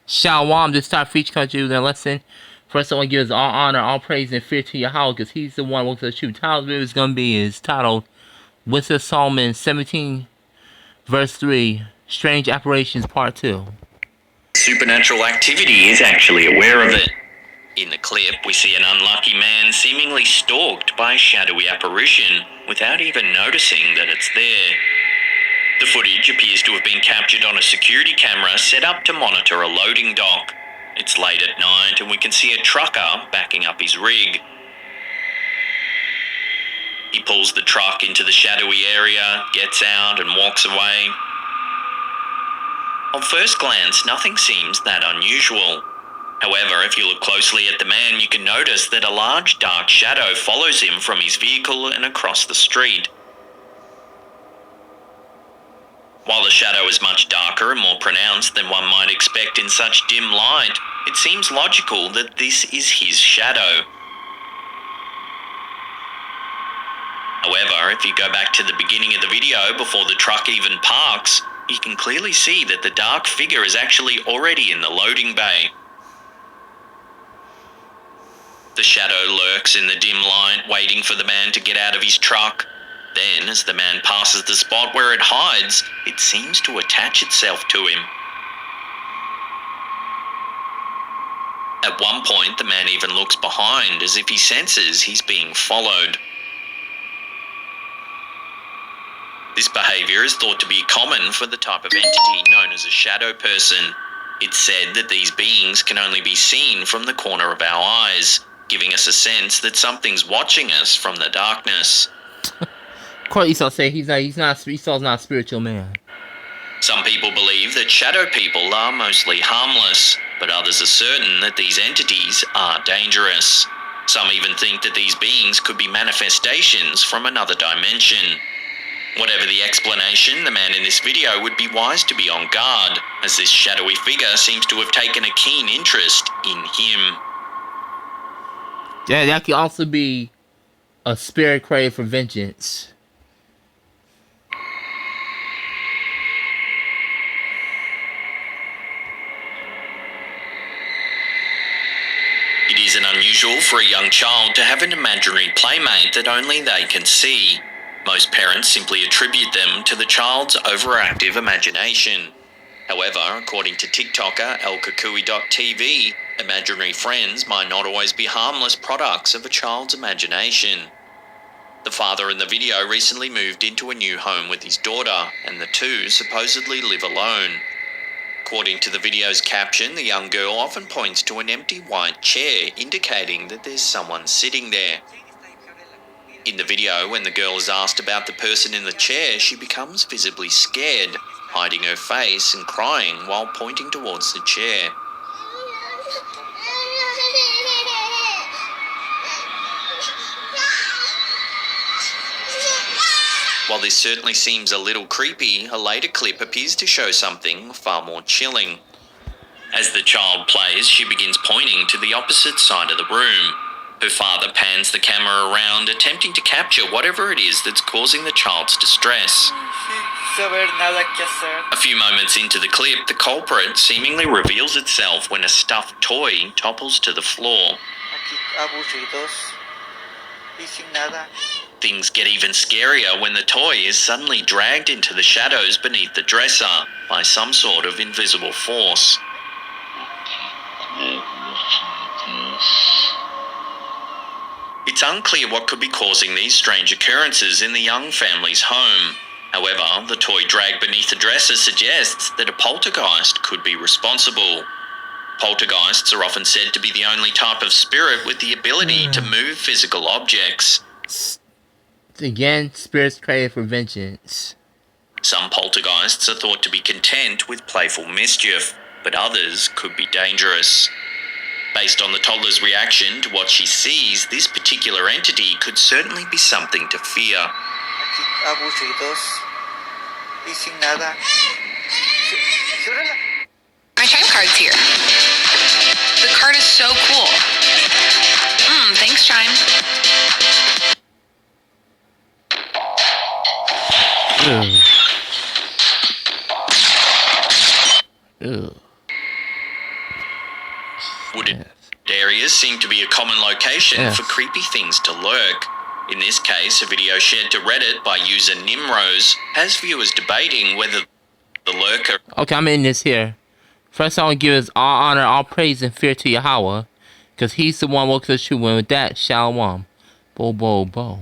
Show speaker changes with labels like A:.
A: Shalom, this time for each country in a lesson. First, I want to give us all honor, all praise, and fear to Yahweh, because He's the one who wants us to shoot. Title of the video is going to be is titled, Wisdom Solomon 17, verse 3, Strange Apparitions, Part 2.
B: Supernatural activity is actually aware of it. In the clip, we see an unlucky man seemingly stalked by a shadowy apparition without even noticing that it's there. The footage appears to have been captured on a security camera set up to monitor a loading dock. It's late at night and we can see a trucker backing up his rig. He pulls the truck into the shadowy area, gets out and walks away. On first glance, nothing seems that unusual. However, if you look closely at the man, you can notice that a large dark shadow follows him from his vehicle and across the street. While the shadow is much darker and more pronounced than one might expect in such dim light, it seems logical that this is his shadow. However, if you go back to the beginning of the video before the truck even parks, you can clearly see that the dark figure is actually already in the loading bay. The shadow lurks in the dim light, waiting for the man to get out of his truck. Then, as the man passes the spot where it hides, it seems to attach itself to him. At one point, the man even looks behind as if he senses he's being followed. This behaviour is thought to be common for the type of entity known as a shadow person. It's said that these beings can only be seen from the corner of our eyes, giving us a sense that something's watching us from the darkness.
A: Of course, Esau say Esau's not a spiritual man.
B: Some people believe that shadow people are mostly harmless, but others are certain that these entities are dangerous. Some even think that these beings could be manifestations from another dimension. Whatever the explanation, the man in this video would be wise to be on guard, as this shadowy figure seems to have taken a keen interest in him.
A: Yeah, that could also be a spirit craved for vengeance.
B: It isn't unusual for a young child to have an imaginary playmate that only they can see. Most parents simply attribute them to the child's overactive imagination. However, according to TikToker elkakui.tv, imaginary friends might not always be harmless products of a child's imagination. The father in the video recently moved into a new home with his daughter, and the two supposedly live alone. According to the video's caption, the young girl often points to an empty white chair, indicating that there's someone sitting there. In the video, when the girl is asked about the person in the chair, she becomes visibly scared, hiding her face and crying while pointing towards the chair. While this certainly seems a little creepy, a later clip appears to show something far more chilling. As the child plays, she begins pointing to the opposite side of the room. Her father pans the camera around, attempting to capture whatever it is that's causing the child's distress. A few moments into the clip, the culprit seemingly reveals itself when a stuffed toy topples to the floor. Things get even scarier when the toy is suddenly dragged into the shadows beneath the dresser by some sort of invisible force. It's unclear what could be causing these strange occurrences in the young family's home. However, the toy dragged beneath the dresser suggests that a poltergeist could be responsible. Poltergeists are often said to be the only type of spirit with the ability to move physical objects.
A: Again, spirits crave for vengeance.
B: Some poltergeists are thought to be content with playful mischief, but others could be dangerous. Based on the toddler's reaction to what she sees, this particular entity could certainly be something to fear.
C: My time card's here. The card is so cool. Thanks, Chime.
A: Ew. Ew.
B: Wooded areas seem to be a common location for creepy things to lurk. In this case, a video shared to Reddit by user Nimrose has viewers debating whether the lurker...
A: Okay, I'm in this here. First, I want to give us all honor, all praise, and fear to Yahweh, because he's the one who woke us true. With that, shalom. Bo, bo, bo.